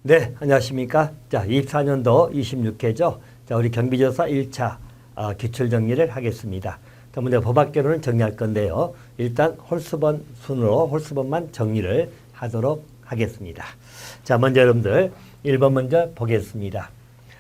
네, 안녕하십니까. 자, 24년도 26회죠. 자, 우리 경비조사 1차 기출 정리를 하겠습니다. 자, 먼저 법학개론을 정리할 건데요. 일단 홀수번 순으로 홀수번만 정리를 하도록 하겠습니다. 자, 먼저 여러분들 1번 먼저 보겠습니다.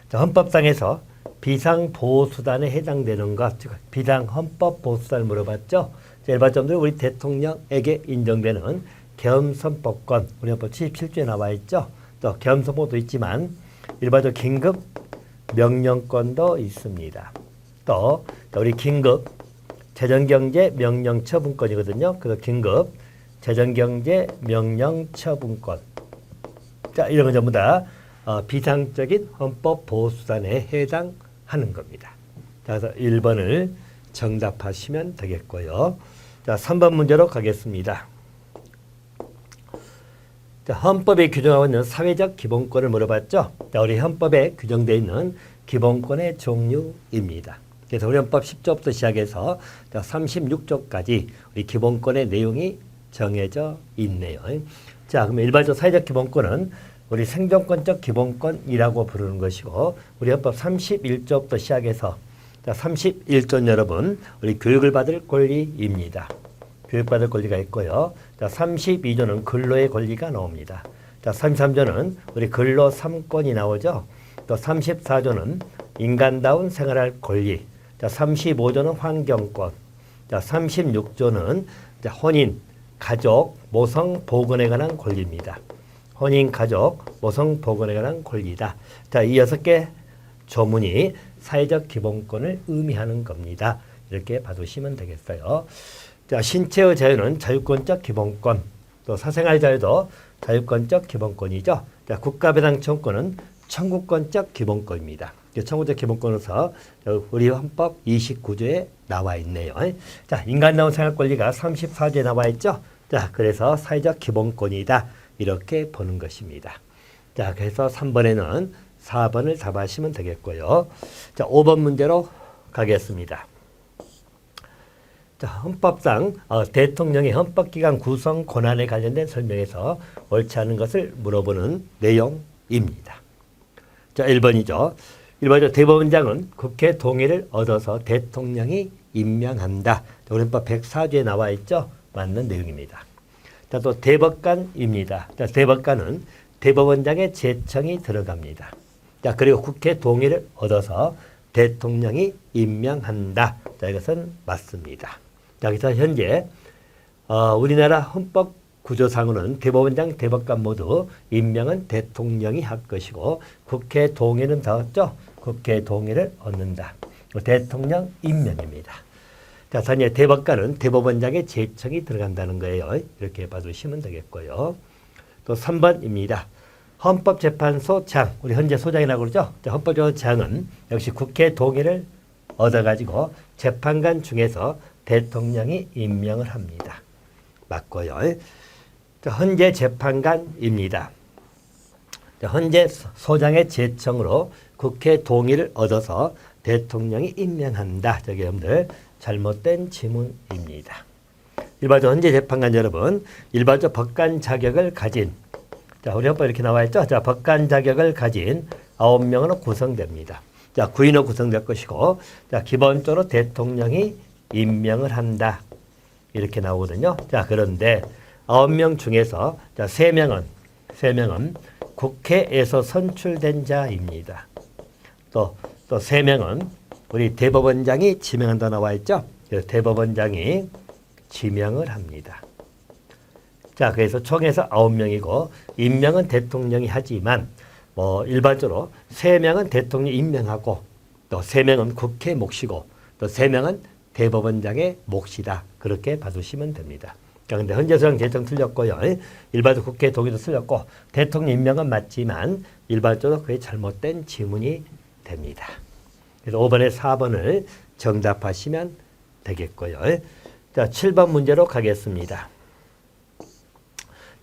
자, 헌법상에서 비상보호수단에 해당되는 것, 즉 비상헌법보호수단을 물어봤죠. 자, 일반적으로 우리 대통령에게 인정되는 계엄선법권, 우리 헌법 77조에 나와 있죠. 또 계엄선법도 있지만 일반적 긴급 명령권도 있습니다. 또 우리 긴급 재정경제 명령처분권이거든요. 그래서 긴급 재정경제 명령처분권. 자, 이런 건 전부 다 비상적인 헌법 보호수단에 해당하는 겁니다. 자, 그래서 1번을 정답하시면 되겠고요. 자, 3번 문제로 가겠습니다. 자, 헌법에 규정하고 있는 사회적 기본권을 물어봤죠. 자, 우리 헌법에 규정되어 있는 기본권의 종류입니다. 그래서 우리 헌법 10조부터 시작해서 36조까지 우리 기본권의 내용이 정해져 있네요. 자, 그럼 일반적 사회적 기본권은 우리 생존권적 기본권이라고 부르는 것이고, 우리 헌법 31조부터 시작해서 31조는 여러분 우리 교육을 받을 권리입니다. 교육받을 권리가 있고요. 자, 32조는 근로의 권리가 나옵니다. 자, 33조는 우리 근로 3권이 나오죠. 또 34조는 인간다운 생활할 권리. 자, 35조는 환경권. 자, 36조는 혼인, 가족, 모성, 보건에 관한 권리입니다. 혼인, 가족, 모성, 보건에 관한 권리다. 자, 이 6개 조문이 사회적 기본권을 의미하는 겁니다. 이렇게 봐두시면 되겠어요. 자, 신체의 자유는 자유권적 기본권, 또 사생활 자유도 자유권적 기본권이죠. 자, 국가배당청구권은 청구권적 기본권입니다. 청구적 기본권으로서 우리 헌법 29조에 나와 있네요. 자, 인간다운 생활 권리가 34조에 나와 있죠. 자, 그래서 사회적 기본권이다. 이렇게 보는 것입니다. 자, 그래서 3번에는 4번을 답하시면 되겠고요. 자, 5번 문제로 가겠습니다. 자, 헌법상 대통령의 헌법기관 구성 권한에 관련된 설명에서 옳지 않은 것을 물어보는 내용입니다. 자, 1번이죠. 1번이죠. 대법원장은 국회 동의를 얻어서 대통령이 임명한다. 우리 헌법 104조에 나와 있죠. 맞는 내용입니다. 자, 또 대법관입니다. 자, 대법관은 대법원장의 제청이 들어갑니다. 자, 그리고 국회 동의를 얻어서 대통령이 임명한다. 자, 이것은 맞습니다. 자, 그래서 현재 우리나라 헌법 구조상으로는 대법원장, 대법관 모두 임명은 대통령이 할 것이고 국회 동의는 더 얻죠. 국회 동의를 얻는다. 대통령 임명입니다. 자, 현재 대법관은 대법원장의 제청이 들어간다는 거예요. 이렇게 봐주시면 되겠고요. 또 3번입니다. 헌법재판소장, 우리 현재 소장이라고 그러죠. 헌법재판소장은 역시 국회 동의를 얻어가지고 재판관 중에서 대통령이 임명을 합니다. 맞고요. 현재 재판관입니다. 현재 소장의 제청으로 국회 동의를 얻어서 대통령이 임명한다. 저기 여러분들 잘못된 지문입니다. 일반적 현재 재판관 여러분, 일반적 법관 자격을 가진, 자, 우리 헌법에 이렇게 나와 있죠. 자, 법관 자격을 가진 9명으로 구성됩니다. 자, 9인으로 구성될 것이고, 자, 기본적으로 대통령이 임명을 한다. 이렇게 나오거든요. 자, 그런데 9명 중에서 자, 3명은 국회에서 선출된 자입니다. 또 3명은 우리 대법원장이 지명한다 나와 있죠. 그래서 대법원장이 지명을 합니다. 자, 그래서 총에서 9명이고 임명은 대통령이 하지만 일반적으로 3명은 대통령이 임명하고 또 3명은 국회 몫이고 또 3명은 대법원장의 몫이다. 그렇게 봐주시면 됩니다. 그런데 현재 소장 제청 틀렸고요. 일반적 국회 동의도 틀렸고 대통령 임명은 맞지만 일반적으로 그게 잘못된 지문이 됩니다. 그래서 5번에 4번을 정답하시면 되겠고요. 자, 7번 문제로 가겠습니다.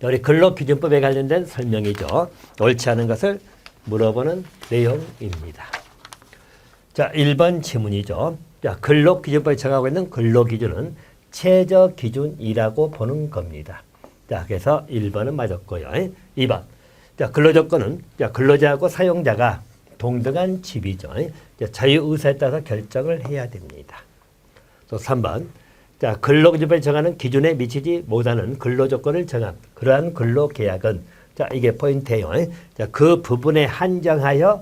우리 근로기준법에 관련된 설명이죠. 옳지 않은 것을 물어보는 내용입니다. 자, 1번 지문이죠. 자, 근로기준법에 정하고 있는 근로기준은 최저기준이라고 보는 겁니다. 자, 그래서 1번은 맞았고요. 2번. 자, 근로조건은 자, 근로자하고 사용자가 동등한 지위죠. 자유의사에 따라서 결정을 해야 됩니다. 또 3번. 자, 근로기준법에 정하는 기준에 미치지 못하는 근로조건을 정한 그러한 근로계약은 자, 이게 포인트예요. 자, 그 부분에 한정하여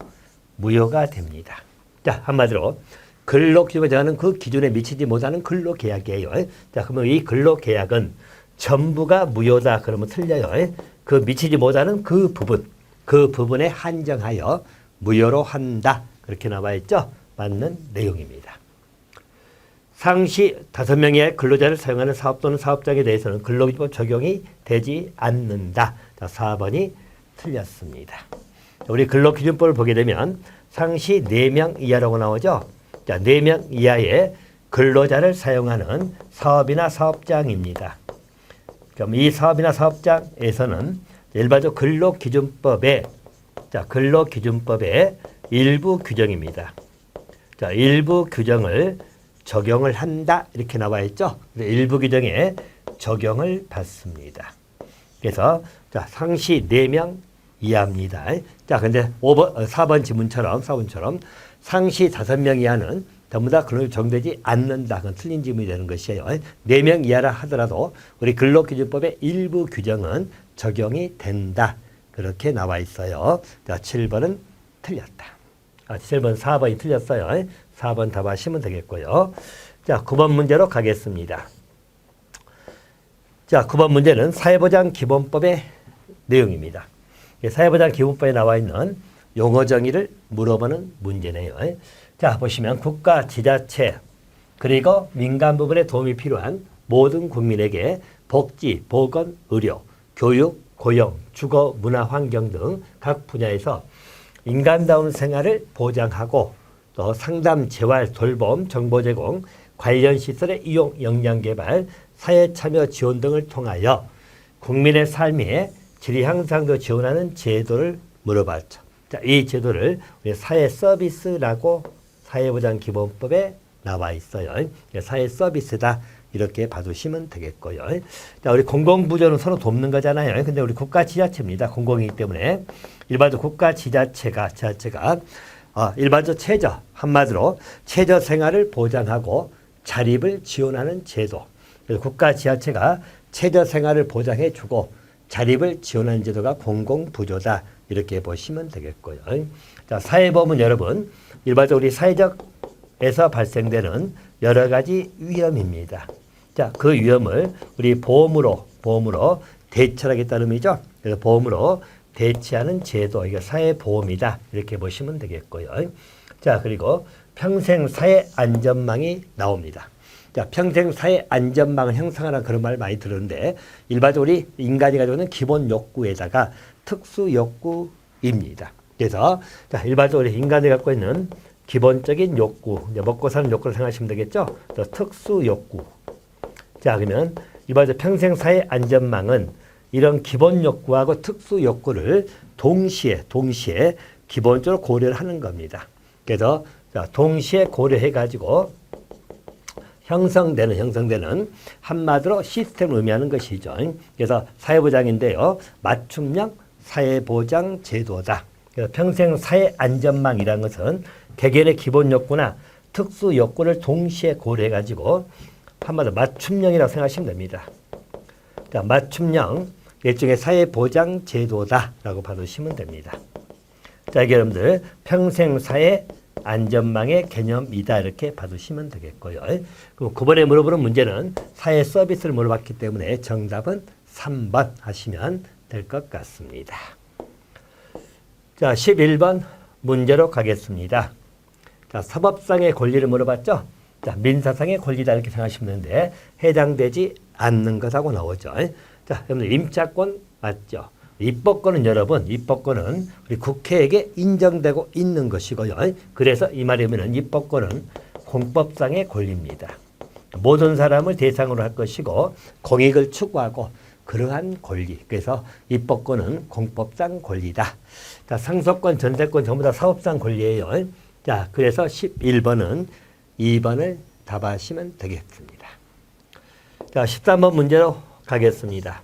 무효가 됩니다. 자, 한마디로 근로기준법에 정하는 그 기준에 미치지 못하는 근로계약이에요. 자, 그러면 이 근로계약은 전부가 무효다 그러면 틀려요. 그 미치지 못하는 그 부분에 한정하여 무효로 한다. 그렇게 나와 있죠. 맞는 내용입니다. 상시 5명의 근로자를 사용하는 사업 또는 사업장에 대해서는 근로기준법 적용이 되지 않는다. 자, 4번이 틀렸습니다. 우리 근로기준법을 보게 되면 상시 4명 이하라고 나오죠. 자, 4명 이하의 근로자를 사용하는 사업이나 사업장입니다. 그럼 이 사업이나 사업장에서는 일반적 근로기준법의 일부 규정입니다. 자, 일부 규정을 적용을 한다 이렇게 나와 있죠. 일부 규정에 적용을 받습니다. 그래서 자, 상시 4명 이하입니다. 자, 근데 4번 지문처럼 상시 5명 이하는 전부 다 근로에 적용되지 않는다. 그건 틀린 지문이 되는 것이에요. 4명 이하라 하더라도 우리 근로기준법의 일부 규정은 적용이 된다. 그렇게 나와 있어요. 자, 7번은 틀렸다. 7번, 4번이 틀렸어요. 4번 답하시면 되겠고요. 자, 9번 문제로 가겠습니다. 자, 9번 문제는 사회보장기본법의 내용입니다. 사회보장기본법에 나와 있는 용어 정의를 물어보는 문제네요. 자, 보시면 국가, 지자체, 그리고 민간 부분에 도움이 필요한 모든 국민에게 복지, 보건, 의료, 교육, 고용, 주거, 문화, 환경 등 각 분야에서 인간다운 생활을 보장하고 또 상담, 재활, 돌봄, 정보 제공, 관련 시설의 이용, 역량 개발, 사회 참여 지원 등을 통하여 국민의 삶의 질 향상도 지원하는 제도를 물어봤죠. 자, 이 제도를 우리 사회 서비스라고 사회보장기본법에 나와 있어요. 사회 서비스다. 이렇게 봐두시면 되겠고요. 자, 우리 공공부조는 서로 돕는 거잖아요. 근데 우리 국가 지자체입니다. 공공이기 때문에 일반적으로 국가 지자체가 일반적 최저, 한마디로 최저 생활을 보장하고 자립을 지원하는 제도. 그래서 국가 지자체가 최저 생활을 보장해 주고 자립을 지원하는 제도가 공공부조다. 이렇게 보시면 되겠고요. 자, 사회보험은 여러분 일반적으로 우리 사회적에서 발생되는 여러 가지 위험입니다. 자, 그 위험을 우리 보험으로 대처하겠다는 의미죠. 그래서 보험으로 대체하는 제도, 이게 사회보험이다. 이렇게 보시면 되겠고요. 자, 그리고 평생사회안전망이 나옵니다. 자, 평생사회안전망을 형성하라는 그런 말 많이 들었는데 일반적으로 우리 인간이 가지고 있는 기본 욕구에다가 특수 욕구입니다. 그래서 자, 일반적으로 인간이 갖고 있는 기본적인 욕구, 이제 먹고 사는 욕구를 생각하시면 되겠죠. 또 특수 욕구. 자, 그러면 일반적으로 평생사회 안전망은 이런 기본 욕구하고 특수 욕구를 동시에 기본적으로 고려를 하는 겁니다. 그래서 자, 동시에 고려해 가지고 형성되는 한마디로 시스템을 의미하는 것이죠. 그래서 사회보장인데요. 맞춤형 사회보장 제도다. 그래서 평생사회안전망이라는 것은 개개인의 기본 욕구나 특수 욕구를 동시에 고려해 가지고 한마디로 맞춤형이라고 생각하시면 됩니다. 자, 맞춤형 일종의 사회보장 제도다라고 봐두시면 됩니다. 자, 이게 여러분들 평생사회 안전망의 개념이다 이렇게 봐두시면 되겠고요. 그럼 9번에 물어보는 문제는 사회 서비스를 물어봤기 때문에 정답은 3번 하시면 될 것 같습니다. 자, 11번 문제로 가겠습니다. 자, 사법상의 권리를 물어봤죠. 자, 민사상의 권리다 이렇게 생각하시면 되는데 해당되지 않는 것하고 나오죠. 자, 여러분 임차권 맞죠? 입법권은 우리 국회에게 인정되고 있는 것이고요. 그래서 이 말이면 입법권은 공법상의 권리입니다. 모든 사람을 대상으로 할 것이고 공익을 추구하고 그러한 권리. 그래서 입법권은 공법상 권리다. 자, 상속권, 전세권 전부 다 사업상 권리예요. 자, 그래서 11번은 2번을 답하시면 되겠습니다. 자, 13번 문제로 가겠습니다.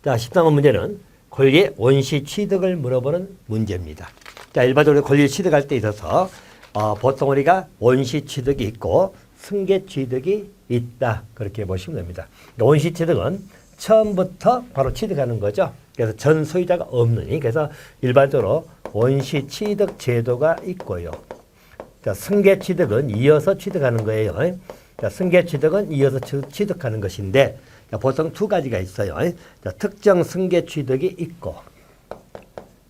자, 13번 문제는 권리의 원시 취득을 물어보는 문제입니다. 자, 일반적으로 권리를 취득할 때 있어서 보통 우리가 원시 취득이 있고 승계 취득이 있다. 그렇게 보시면 됩니다. 원시 취득은 처음부터 바로 취득하는 거죠. 그래서 전 소유자가 없느니 그래서 일반적으로 원시 취득 제도가 있고요. 자, 승계 취득은 이어서 취득하는 거예요. 자, 승계 취득은 이어서 취득하는 것인데 자, 보통 두 가지가 있어요. 자, 특정 승계 취득이 있고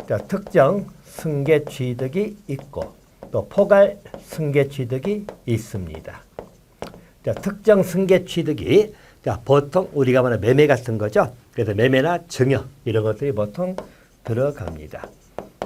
자, 특정 승계 취득이 있고 또 포괄 승계 취득이 있습니다. 자, 특정 승계 취득이 자, 보통 우리가 말하는 매매 같은 거죠. 그래서 매매나 증여 이런 것들이 보통 들어갑니다.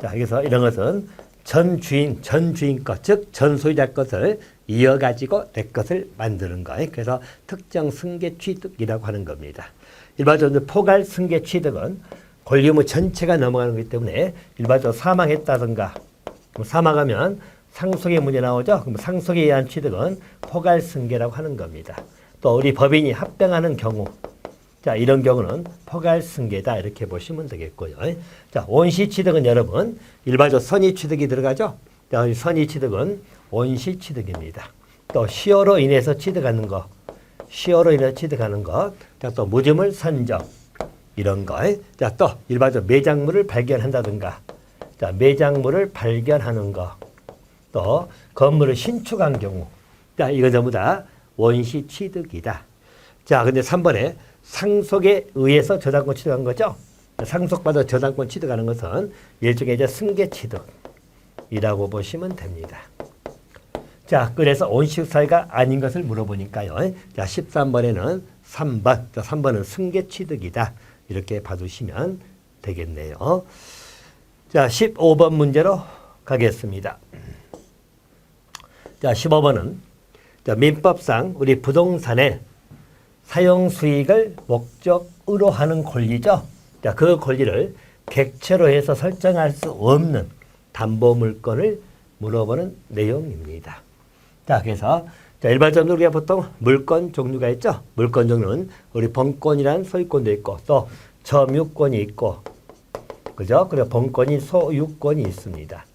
자, 그래서 이런 것은 전 주인 것, 즉 전 소유자 것을 이어가지고 내 것을 만드는 거예요. 그래서 특정 승계 취득이라고 하는 겁니다. 일반적으로 포괄 승계 취득은 권리 의무 전체가 넘어가는 거기 때문에 일반적으로 사망했다든가 사망하면 상속의 문제 나오죠. 그럼 상속에 의한 취득은 포괄 승계라고 하는 겁니다. 또 우리 법인이 합병하는 경우 자, 이런 경우는 포괄 승계다 이렇게 보시면 되겠고요. 자, 원시 취득은 여러분 일반적으로 선의 취득이 들어가죠. 자, 선의 취득은 원시 취득입니다. 또 시효로 인해서 취득하는 것, 시효로 인해서 취득하는 것, 자, 또 무주물 선적 이런 거, 자, 또 일반적으로 매장물을 발견한다든가, 자, 매장물을 발견하는 것, 또 건물을 신축한 경우, 자, 이거 전부 다 원시 취득이다. 자, 근데 3번에 상속에 의해서 저당권 취득한 거죠. 상속받아 저당권 취득하는 것은 일종의 이제 승계 취득이라고 보시면 됩니다. 자, 그래서 원시적 사유가 아닌 것을 물어보니까요. 자, 13번에는 3번. 자, 3번은 승계 취득이다. 이렇게 봐두시면 되겠네요. 자, 15번 문제로 가겠습니다. 자, 15번은 자, 민법상 우리 부동산의 사용 수익을 목적으로 하는 권리죠. 자, 그 권리를 객체로 해서 설정할 수 없는 담보 물건을 물어보는 내용입니다. 자, 그래서 자, 일반적으로 우리가 보통 물건 종류가 있죠. 물건 종류는 우리 번권이라는 소유권도 있고 또 점유권이 있고 그죠? 그리고 번권이 소유권이 있습니다.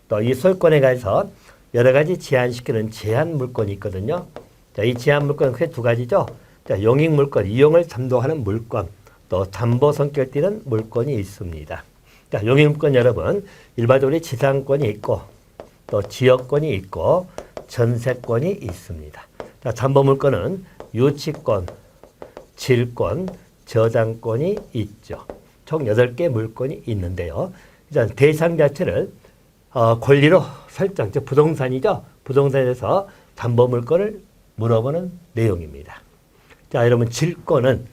또 이 소유권에 가서 여러 가지 제한시키는 제한 물건이 있거든요. 자, 이 제한 물건은 크게 두 가지죠. 자, 용익 물건, 이용을 담보하는 물건, 또 담보 성격을 띠는 물건이 있습니다. 자, 용익 물건 여러분, 일반적으로 지상권이 있고, 또 지역권이 있고, 전세권이 있습니다. 자, 담보 물건은 유치권, 질권, 저당권이 있죠. 총 8개 물건이 있는데요. 일단 대상 자체를 권리로 설정, 즉 부동산이죠. 부동산에 대해서 담보 물건을 물어보는 내용입니다. 자, 여러분 질권은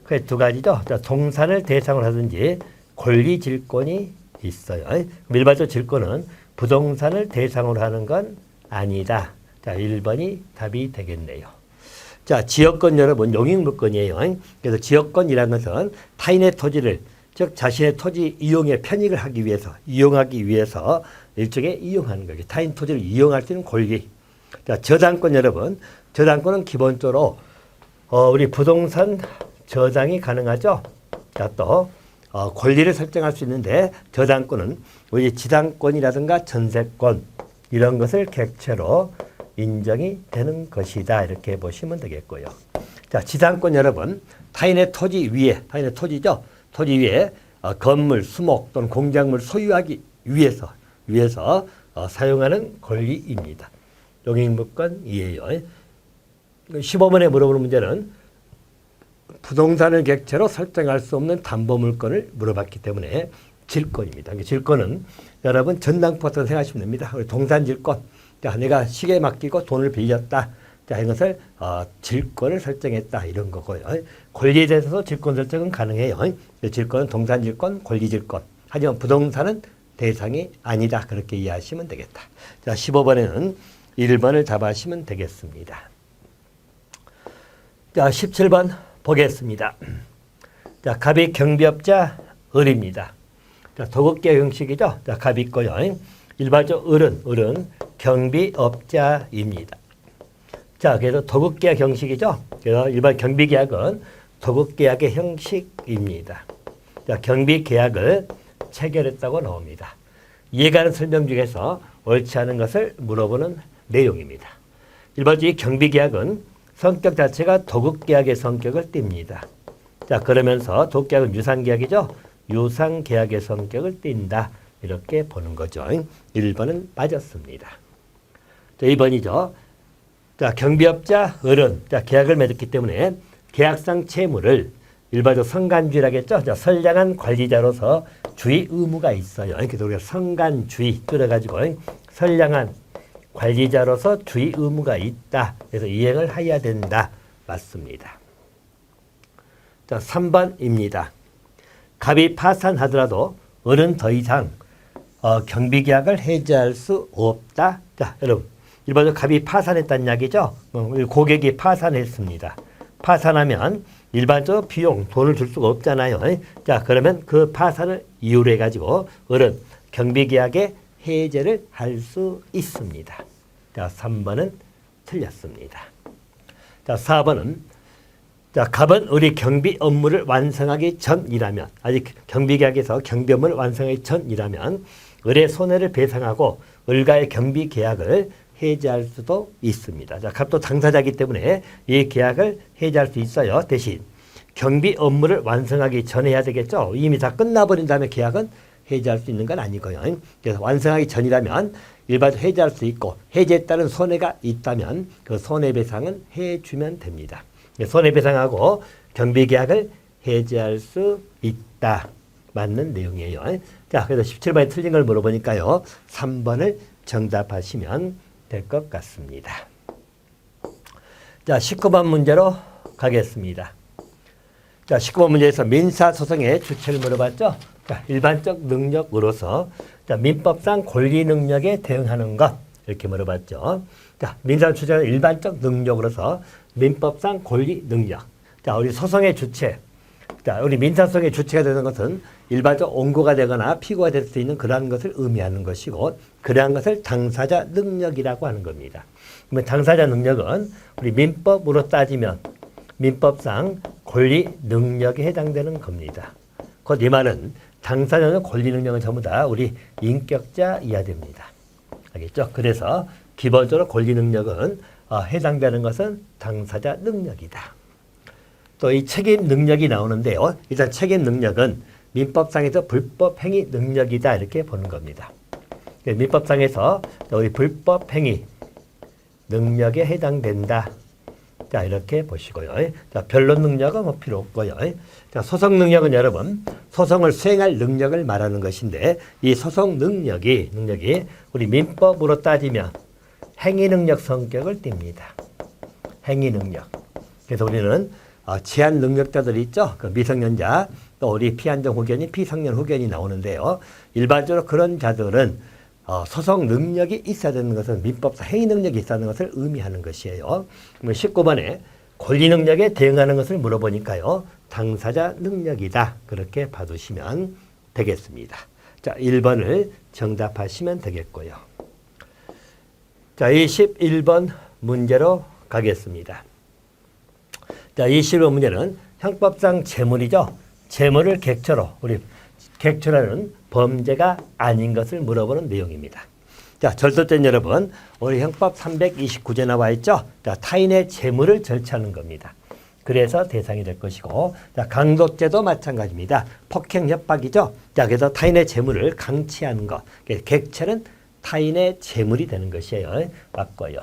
그 두 가지죠. 자, 동산을 대상으로 하든지 권리 질권이 있어요. 일반적으로 질권은 부동산을 대상으로 하는 건 아니다. 자, 1번이 답이 되겠네요. 자, 지역권 여러분 용익 물건이에요. 그래서 지역권이라는 것은 타인의 토지를 즉 자신의 토지 이용에 편익을 하기 위해서 이용하기 위해서 일종의 이용하는 거죠. 타인 토지를 이용할 수 있는 권리. 자, 저당권 여러분, 저당권은 기본적으로 우리 부동산 저당이 가능하죠. 자, 또 권리를 설정할 수 있는데 저당권은 우리 지당권이라든가 전세권 이런 것을 객체로 인정이 되는 것이다. 이렇게 보시면 되겠고요. 자, 지상권 여러분, 타인의 토지 위에, 타인의 토지죠. 토지 위에 건물, 수목 또는 공작물 소유하기 위해서 사용하는 권리입니다. 용익물권이에요. 15번에 물어보는 문제는 부동산을 객체로 설정할 수 없는 담보물건을 물어봤기 때문에 질권입니다. 질권은 여러분 전당포처럼 생각하시면 됩니다. 우리 동산질권. 자, 내가 시계 맡기고 돈을 빌렸다. 자, 이것을 질권을 설정했다. 이런 거고요. 권리에 대해서도 질권 설정은 가능해요. 질권은 동산질권, 권리질권. 하지만 부동산은 대상이 아니다. 그렇게 이해하시면 되겠다. 자, 15번에는 1번을 잡아주시면 되겠습니다. 자, 17번 보겠습니다. 자, 갑이 경비업자 을입니다. 자, 도급계 형식이죠. 자, 갑이 있고요. 일반적으로 을은 경비업자입니다. 자, 그래서 도급계약 형식이죠. 그래서 일반 경비계약은 도급계약의 형식입니다. 자, 경비 계약을 체결했다고 나옵니다. 이해가는 설명 중에서 옳지 않은 것을 물어보는 내용입니다. 일반적인 경비 계약은 성격 자체가 도급 계약의 성격을 띱니다. 자, 그러면서 도급 계약은 유상 계약이죠. 유상 계약의 성격을 띈다. 이렇게 보는 거죠. 1번은 맞았습니다. 자, 2번이죠. 자, 경비업자 어른. 자, 계약을 맺었기 때문에 계약상 채무를 일반적으로 성간주의라겠죠. 자, 선량한 관리자로서 주의 의무가 있어요. 그래서 우리가 성간주의 줄여가지고 선량한 관리자로서 주의 의무가 있다. 그래서 이행을 해야 된다. 맞습니다. 자, 3번입니다. 갑이 파산하더라도 어른 더 이상 경비계약을 해지할 수 없다. 자, 여러분 일반적으로 갑이 파산했다는 이야기죠. 고객이 파산했습니다. 파산하면 일반적으로 비용, 돈을 줄 수가 없잖아요. 자, 그러면 그 파산을 이유로 해가지고 어른 경비계약에 해제를 할 수 있습니다. 자, 3번은 틀렸습니다. 자, 4번은 자, 갑은 우리 경비 업무를 완성하기 전이라면, 아직 경비계약에서 경비 업무를 완성하기 전이라면 을의 손해를 배상하고 을과의 경비계약을 해지할 수도 있습니다. 자, 갑도 당사자이기 때문에 이 계약을 해지할 수 있어요. 대신 경비 업무를 완성하기 전에 해야 되겠죠. 이미 다 끝나버린 다음에 계약은 해지할 수 있는 건 아니고요. 그래서 완성하기 전이라면 일반적으로 해지할 수 있고 해지에 따른 손해가 있다면 그 손해배상은 해주면 됩니다. 손해배상하고 경비계약을 해지할 수 있다. 맞는 내용이에요. 자, 그래서 17번에 틀린 걸 물어보니까요. 3번을 정답하시면 될 것 같습니다. 자, 19번 문제로 가겠습니다. 자, 19번 문제에서 민사소송의 주체를 물어봤죠. 자, 일반적 능력으로서 자, 민법상 권리 능력에 대응하는 것 이렇게 물어봤죠. 자, 민사소송의 일반적 능력으로서 민법상 권리 능력. 자, 우리 소송의 주체. 자, 우리 민사소송의 주체가 되는 것은 일반적 원고가 되거나 피고가 될 수 있는 그러한 것을 의미하는 것이고 그러한 것을 당사자 능력이라고 하는 겁니다. 그러면 당사자 능력은 우리 민법으로 따지면 민법상 권리 능력에 해당되는 겁니다. 곧 이 말은 당사자는 권리 능력은 전부 다 우리 인격자 이하됩니다. 알겠죠? 그래서 기본적으로 권리 능력은 해당되는 것은 당사자 능력이다. 또 이 책임 능력이 나오는데요. 일단 책임 능력은 민법상에서 불법 행위 능력이다 이렇게 보는 겁니다. 민법상에서 우리 불법 행위 능력에 해당된다. 자, 이렇게 보시고요. 자, 변론 능력은 뭐 필요 없고요. 자, 소송 능력은 여러분 소송을 수행할 능력을 말하는 것인데 이 소송 능력이 우리 민법으로 따지면 행위 능력 성격을 띱니다. 행위 능력. 그래서 우리는 제한 능력자들이 있죠. 그 미성년자, 또 우리 피한정 후견인, 피성년 후견이 나오는데요. 일반적으로 그런 자들은 소송 능력이 있어야 되는 것은 민법상 행위 능력이 있어야 하는 것을 의미하는 것이에요. 19번에 권리 능력에 대응하는 것을 물어보니까요. 당사자 능력이다. 그렇게 봐두시면 되겠습니다. 자, 1번을 정답하시면 되겠고요. 자, 21번 문제로 가겠습니다. 자, 21번 문제는 형법상 재물이죠. 재물을 객처로, 우리 객처라는 범죄가 아닌 것을 물어보는 내용입니다. 자, 절도죄는 여러분, 우리 형법 329조 나와 있죠. 자, 타인의 재물을 절취하는 겁니다. 그래서 대상이 될 것이고, 자, 강도죄도 마찬가지입니다. 폭행 협박이죠. 자, 그래서 타인의 재물을 강취하는 것. 객체는 타인의 재물이 되는 것이에요. 맞고요.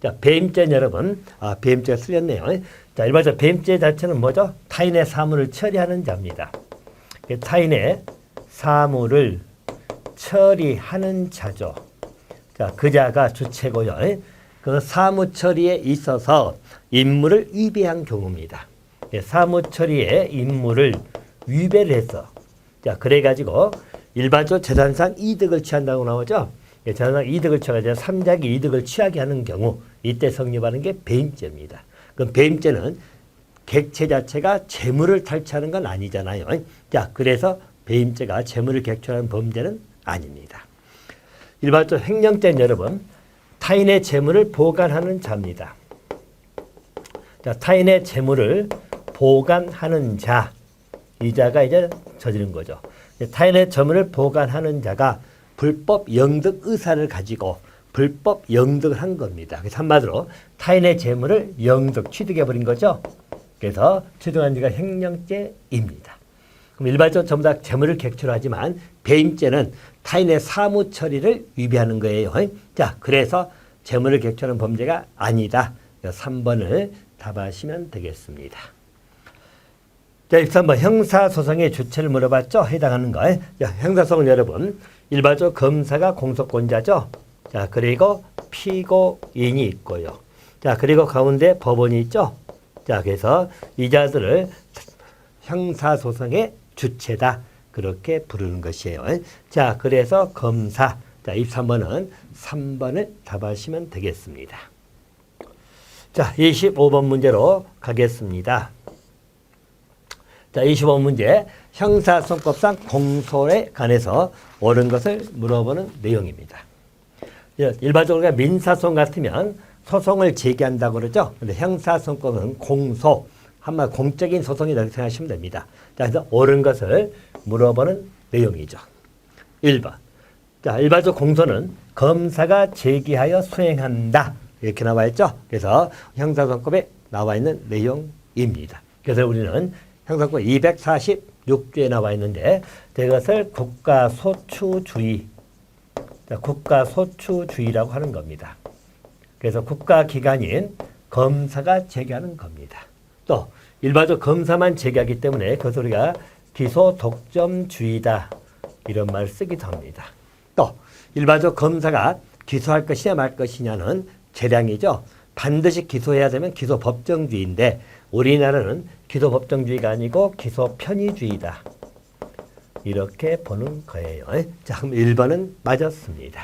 자, 배임죄는 여러분, 배임죄가 틀렸네요. 자, 일반적으로 배임죄 자체는 뭐죠? 타인의 사물을 처리하는 자입니다. 타인의 사물을 처리하는 자죠. 자, 그 자가 주체고요. 그 사무 처리에 있어서 임무를 위배한 경우입니다. 사무 처리에 임무를 위배를 해서 자, 그래가지고 일반적으로 재산상 이득을 취한다고 나오죠. 재산상 이득을 취하게 3자기 이득을 취하게 하는 경우 이때 성립하는 게 배임죄입니다. 그럼 배임죄는 객체 자체가 재물을 탈취하는 건 아니잖아요. 자, 그래서 배임죄가 재물을 객취하는 범죄는 아닙니다. 일반적으로 횡령죄는 여러분 타인의 재물을 보관하는 자입니다. 자, 타인의 재물을 보관하는 자 이자가 이제 저지른 거죠. 타인의 재물을 보관하는 자가 불법 영득 의사를 가지고 불법 영득을 한 겁니다. 그래서 한마디로 타인의 재물을 영득, 취득해버린 거죠. 그래서 취득한 죄가 횡령죄입니다. 그럼 일반적으로 전부 다 재물을 객출하지만 배임죄는 타인의 사무 처리를 위배하는 거예요. 자, 그래서 재물을 객출하는 범죄가 아니다. 3번을 답하시면 되겠습니다. 자, 13번 형사소송의 주체를 물어봤죠. 해당하는 거. 자, 형사소송은 여러분 일반적으로 검사가 공소권자죠. 자, 그리고 피고인이 있고요. 자, 그리고 가운데 법원이 있죠. 자, 그래서 이자들을 형사소송의 주체다. 그렇게 부르는 것이에요. 자, 그래서 검사. 자, 23번은 3번을 답하시면 되겠습니다. 자, 25번 문제로 가겠습니다. 자, 25번 문제. 형사소송법상 공소에 관해서 옳은 것을 물어보는 내용입니다. 일반적으로 민사소송 같으면 소송을 제기한다고 그러죠. 근데 형사소송법은 공소, 한마디로 공적인 소송이라고 생각하시면 됩니다. 자, 그래서 옳은 것을 물어보는 내용이죠. 1번. 자, 일반적 공소는 검사가 제기하여 수행한다. 이렇게 나와 있죠. 그래서 형사소송법에 나와 있는 내용입니다. 그래서 우리는 형사소송법 246조에 나와 있는데 이것을 국가소추주의, 국가소추주의라고 하는 겁니다. 그래서 국가기관인 검사가 제기하는 겁니다. 또 일반적으로 검사만 제기하기 때문에 그것을 우리가 기소독점주의다 이런 말을 쓰기도 합니다. 또 일반적으로 검사가 기소할 것이냐 말 것이냐는 재량이죠. 반드시 기소해야 되면 기소법정주의인데 우리나라는 기소법정주의가 아니고 기소편의주의다. 이렇게 보는 거예요. 자, 그럼 1번은 맞았습니다.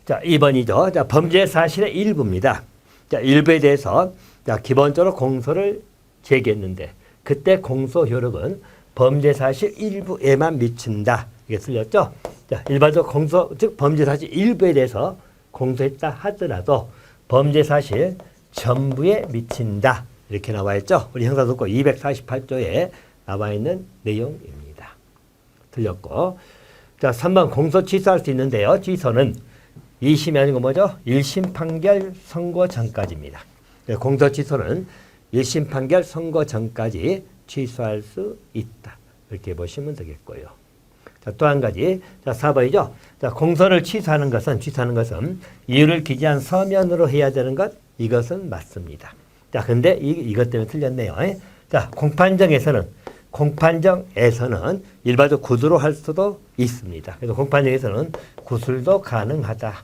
자, 2번이죠. 자, 범죄 사실의 일부입니다. 자, 일부에 대해서 자, 기본적으로 공소를 제기했는데 그때 공소 효력은 범죄 사실 일부에만 미친다. 이게 틀렸죠? 자, 일반적 공소, 즉 범죄 사실 일부에 대해서 공소했다 하더라도 범죄 사실 전부에 미친다. 이렇게 나와 있죠? 우리 형사소송법 248조에 나와 있는 내용입니다. 틀렸고. 자, 3번 공소 취소할 수 있는데요. 취소는 2심이 아니고 뭐죠? 1심 판결 선고 전까지입니다. 공소 취소는 1심 판결 선고 전까지 취소할 수 있다. 이렇게 보시면 되겠고요. 자, 또 한 가지. 자, 4번이죠. 자, 공소를 취소하는 것은 이유를 기재한 서면으로 해야 되는 것, 이것은 맞습니다. 자, 근데 이것 때문에 틀렸네요. 자, 공판정에서는 일반적 구두로 할 수도 있습니다. 그래서 공판정에서는 구술도 가능하다.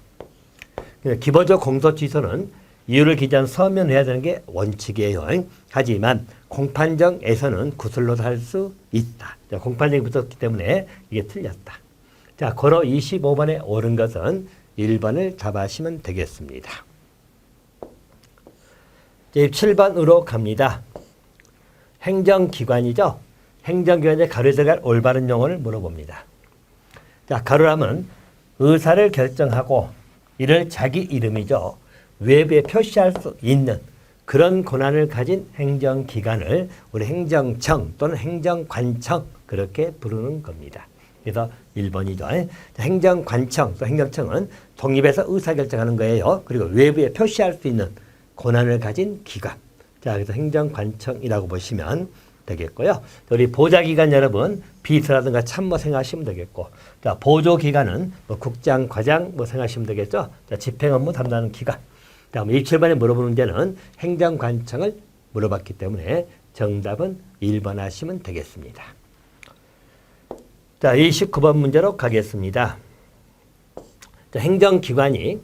기본적 공소 취소는 이유를 기재한 서면을 해야 되는 게 원칙이에요. 하지만 공판정에서는 구술로도 할 수 있다. 자, 공판정이 붙었기 때문에 이게 틀렸다. 자, 고로 25번에 옳은 것은 1번을 답하시면 되겠습니다. 7번으로 갑니다. 행정기관이죠. 행정기관에 가로에 들어갈 올바른 용어를 물어봅니다. 자, 가로라면 의사를 결정하고 이를 자기 이름이죠. 외부에 표시할 수 있는 그런 권한을 가진 행정기관을 우리 행정청 또는 행정관청 그렇게 부르는 겁니다. 그래서 1번이죠. 행정관청 또 행정청은 독립해서 의사결정하는 거예요. 그리고 외부에 표시할 수 있는 권한을 가진 기관. 자, 그래서 행정관청이라고 보시면 되겠고요. 우리 보좌기관 여러분 비서라든가 참모 생각하시면 되겠고, 자, 보조기관은 뭐 국장, 과장 뭐 생각하시면 되겠죠. 자, 집행업무 담당하는 기관. 다음 27번에 물어보는 문제는 행정관청을 물어봤기 때문에 정답은 1번 하시면 되겠습니다. 자, 29번 문제로 가겠습니다. 자, 행정기관이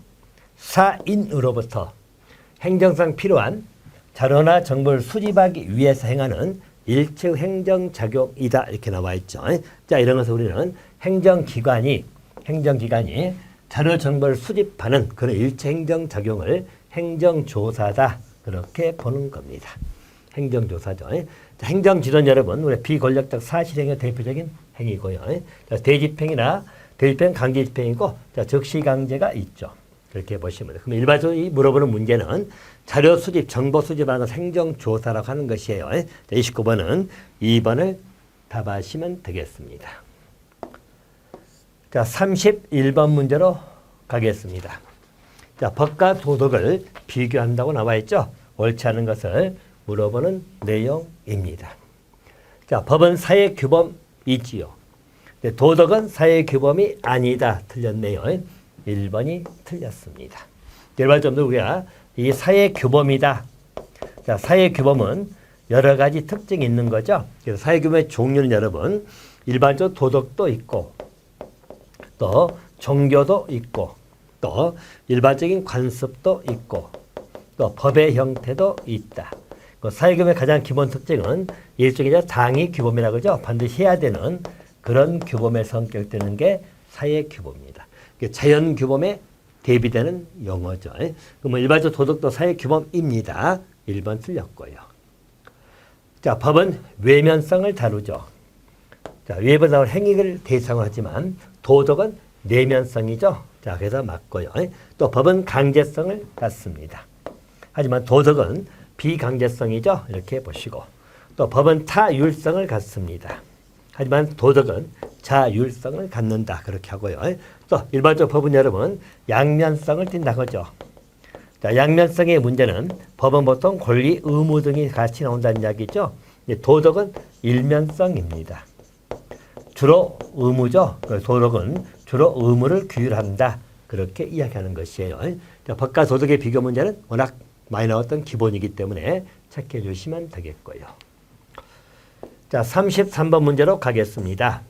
사인으로부터 행정상 필요한 자료나 정보를 수집하기 위해서 행하는 일체 행정작용이다. 이렇게 나와 있죠. 자, 이런 것을 우리는 행정기관이 자료 정보를 수집하는 그런 일체 행정작용을 행정조사다. 그렇게 보는 겁니다. 행정조사죠. 자, 행정지도는 여러분, 우리 비권력적 사실행위의 대표적인 행위고요. 자, 대집행이나 대집행 강제집행이고, 자, 적시강제가 있죠. 그렇게 보시면 돼요. 그럼 일반적으로 이 물어보는 문제는 자료 수집, 정보 수집하는 행정조사라고 하는 것이에요. 29번은 2번을 답하시면 되겠습니다. 자, 31번 문제로 가겠습니다. 자, 법과 도덕을 비교한다고 나와 있죠. 옳지 않은 것을 물어보는 내용입니다. 자, 법은 사회 규범이지요. 도덕은 사회 규범이 아니다. 틀렸네요. 1번이 틀렸습니다. 일반적으로 우리가 이 사회 규범이다. 자, 사회 규범은 여러 가지 특징이 있는 거죠. 그래서 사회 규범의 종류는 여러분, 일반적 도덕도 있고, 또 종교도 있고, 또 일반적인 관습도 있고, 또 법의 형태도 있다. 사회 규범의 가장 기본 특징은 일종의 당위 규범이라고 그러죠. 반드시 해야 되는 그런 규범의 성격되는 게 사회 규범입니다. 자연 규범에 대비되는 용어죠. 그러면 일반적 도덕도 사회 규범입니다. 1번 틀렸고요. 자, 법은 외면성을 다루죠. 자, 외부에 나올 행위를 대상으로 하지만 도덕은 내면성이죠. 자, 그래서 맞고요. 또 법은 강제성을 갖습니다. 하지만 도덕은 비강제성이죠. 이렇게 보시고, 또 법은 타율성을 갖습니다. 하지만 도덕은 자율성을 갖는다. 그렇게 하고요. 또 일반적 법은 여러분 양면성을 띈다고 하죠. 자, 양면성의 문제는 법은 보통 권리, 의무 등이 같이 나온다는 이야기죠. 도덕은 일면성입니다. 주로 의무죠. 도덕은 주로 의무를 규율한다. 그렇게 이야기하는 것이에요. 자, 법과 도덕의 비교 문제는 워낙 많이 나왔던 기본이기 때문에 체크해 주시면 되겠고요. 자, 33번 문제로 가겠습니다.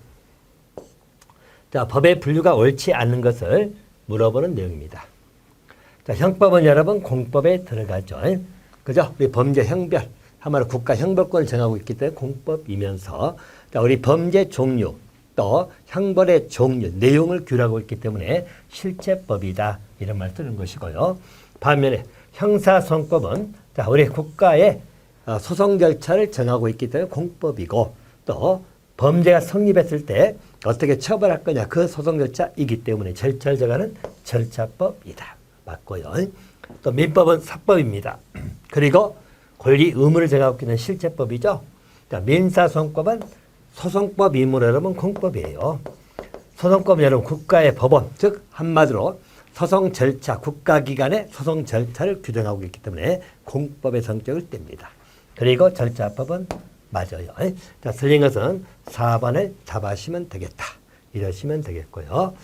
자, 법의 분류가 옳지 않은 것을 물어보는 내용입니다. 자, 형법은 여러분 공법에 들어가죠. 그죠? 우리 범죄 형별, 한마디로 국가 형벌권을 정하고 있기 때문에 공법이면서, 자, 우리 범죄 종류, 또 형벌의 종류, 내용을 규율하고 있기 때문에 실체법이다. 이런 말 쓰는 것이고요. 반면에 형사소송법은, 자, 우리 국가의 소송 절차를 정하고 있기 때문에 공법이고, 또 범죄가 성립했을 때 어떻게 처벌할 거냐, 그 소송 절차이기 때문에 절차를 정하는 절차법이다. 맞고요. 또 민법은 사법입니다. 그리고 권리 의무를 정하고 있는 실체법이죠. 자, 민사소송법은 소송법 의무로 여러분 공법이에요. 소송법은 여러분 국가의 법원, 즉 한마디로 소송 절차, 국가기관의 소송 절차를 규정하고 있기 때문에 공법의 성격을 띱니다. 그리고 절차법은 맞아요. 자, 틀린 것은 4번을 답하시면 되겠다. 이러시면 되겠고요.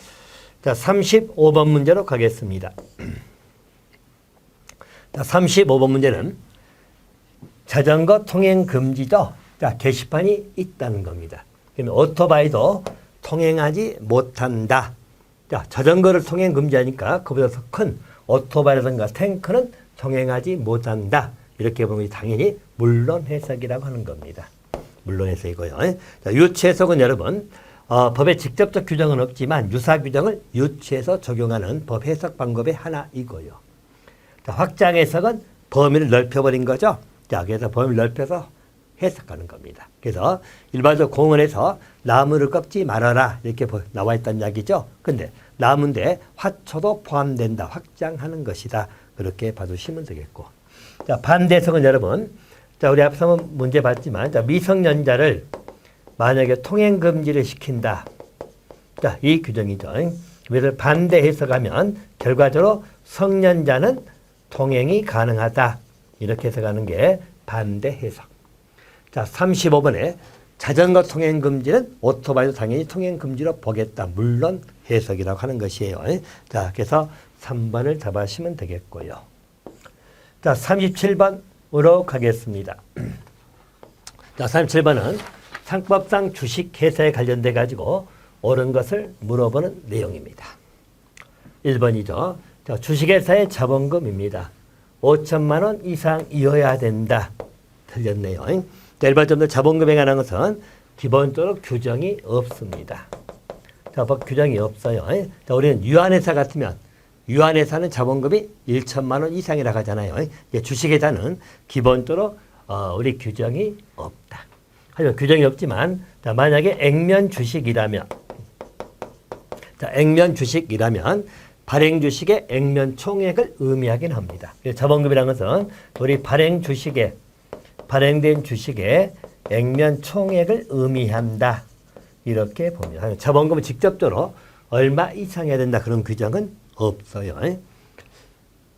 자, 35번 문제로 가겠습니다. 자, 35번 문제는 자전거 통행 금지죠. 자, 게시판이 있다는 겁니다. 그러면 오토바이도 통행하지 못한다. 자, 자전거를 통행 금지하니까 그보다 더 큰 오토바이라든가 탱크는 통행하지 못한다. 이렇게 보면 당연히 물론 해석이라고 하는 겁니다. 물론 해석이고요. 자, 유추 해석은 여러분 법에 직접적 규정은 없지만 유사 규정을 유추해서 적용하는 법 해석 방법의 하나이고요. 자, 확장 해석은 범위를 넓혀버린 거죠. 자, 그래서 범위를 넓혀서 해석하는 겁니다. 그래서 일반적 공원에서 나무를 꺾지 말아라 이렇게 나와 있다는 이야기죠. 근데 나무인데 화초도 포함된다. 확장하는 것이다. 그렇게 봐주시면 되겠고. 자, 반대 해석은 여러분, 자, 우리 앞서 한번 문제 봤지만, 자, 미성년자를 만약에 통행 금지를 시킨다. 자, 이 규정이죠. 그래서 반대 해석하면 결과적으로 성년자는 통행이 가능하다. 이렇게 해석하는 게 반대 해석. 자, 35번에 자전거 통행 금지는 오토바이도 당연히 통행 금지로 보겠다. 물론 해석이라고 하는 것이에요. 자, 그래서 3번을 답하시면 되겠고요. 자, 37번으로 가겠습니다. 자, 37번은 상법상 주식 회사에 관련돼 가지고 옳은 것을 물어보는 내용입니다. 1번이죠. 자, 주식회사의 자본금입니다. 5천만 원 이상이어야 된다. 틀렸네요. 일반적으로 자본금에 관한 것은 기본적으로 규정이 없습니다. 자, 법 규정이 없어요. 자, 우리는 유한회사 같으면 유한회사는 자본금이 1천만 원 이상이라고 하잖아요. 주식회사는 기본적으로 우리 규정이 없다. 하지만 규정이 없지만, 자, 만약에 액면 주식이라면, 자, 액면 주식이라면 발행 주식의 액면 총액을 의미하긴 합니다. 자본금이라는 것은 우리 발행된 주식의 액면 총액을 의미한다. 이렇게 봅니다. 자본금은 직접적으로 얼마 이상해야 된다. 그런 규정은 없어요.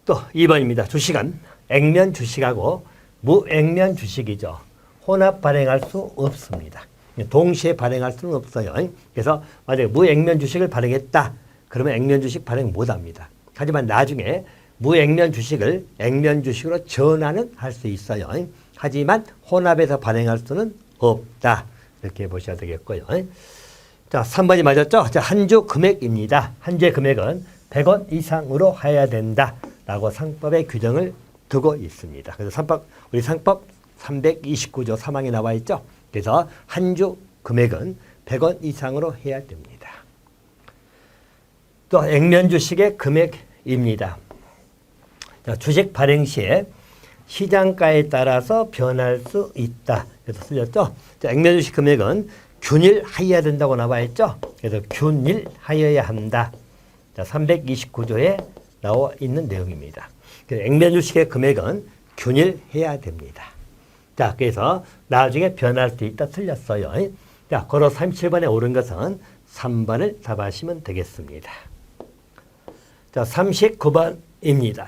또 2번입니다. 주식은 액면 주식하고 무액면 주식이죠. 혼합 발행할 수 없습니다. 동시에 발행할 수는 없어요. 그래서 만약에 무액면 주식을 발행했다. 그러면 액면 주식 발행 못합니다. 하지만 나중에 무액면 주식을 액면 주식으로 전환은 할 수 있어요. 하지만 혼합해서 발행할 수는 없다. 이렇게 보셔야 되겠고요. 자, 3번이 맞았죠? 자, 한 주 금액입니다. 한 주의 금액은 100원 이상으로 해야 된다. 라고 상법의 규정을 두고 있습니다. 그래서 우리 상법 329조 3항에 나와 있죠? 그래서 한 주 금액은 100원 이상으로 해야 됩니다. 또 액면 주식의 금액입니다. 자, 주식 발행 시에 시장가에 따라서 변할 수 있다. 그래서 틀렸죠? 자, 액면 주식 금액은 균일하여야 된다고 나와 있죠? 그래서 균일하여야 한다. 자, 329조에 나와 있는 내용입니다. 액면 주식의 금액은 균일해야 됩니다. 자, 그래서 나중에 변할 수 있다. 틀렸어요. 자, 걸어 37번에 옳은 것은 3번을 답하시면 되겠습니다. 자, 39번입니다.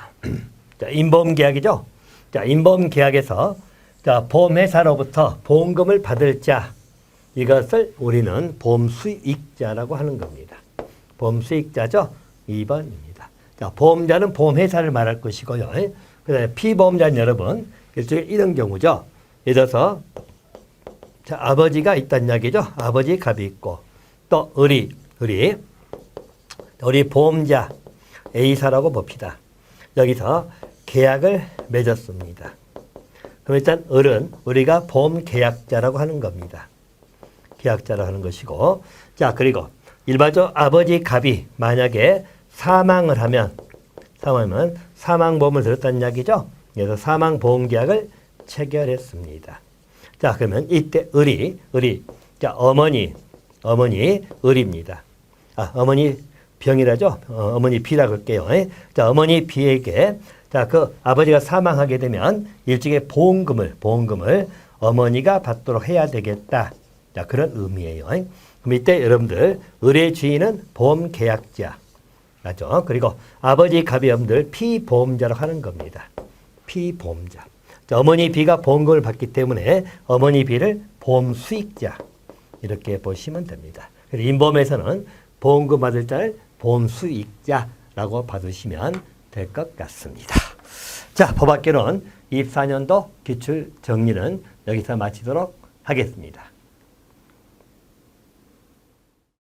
자, 임보험계약이죠. 자, 임보험계약에서 자, 보험회사로부터 보험금을 받을 자, 이것을 우리는 보험수익자라고 하는 겁니다. 보험수익자죠. 2번입니다. 자, 보험자는 보험회사를 말할 것이고요. 그 다음에 피보험자는 여러분, 일종의 이런 경우죠. 예를 들어서 자, 아버지가 있다는 이야기죠. 아버지 값이 있고 또 우리 보험자 A사라고 봅시다. 여기서 계약을 맺었습니다. 그럼 일단 우리가 보험 계약자라고 하는 겁니다. 계약자라고 하는 것이고, 자, 그리고 일반적으로 아버지 갑이 만약에 사망하면 사망보험을 들었다는 이야기죠. 그래서 사망보험계약을 체결했습니다. 자, 그러면 이때 자, 어머니 을입니다. 어머니 병이라죠. 어머니 B라고 할게요. 자, 어머니 B에게 자, 그 아버지가 사망하게 되면 일종의 보험금을 어머니가 받도록 해야 되겠다. 자, 그런 의미예요. 그럼 이때 여러분들 을의 주인은 보험계약자. 맞죠? 그리고 아버지 갑의 여러분들 피보험자라고 하는 겁니다. 피보험자. 자, 어머니 B가 보험금을 받기 때문에 어머니 B를 보험수익자. 이렇게 보시면 됩니다. 그래서 임보험에서는 보험금 받을 자를 보험수익자라고 받으시면 될 것 같습니다. 자, 법학개론 24년도 기출정리는 여기서 마치도록 하겠습니다.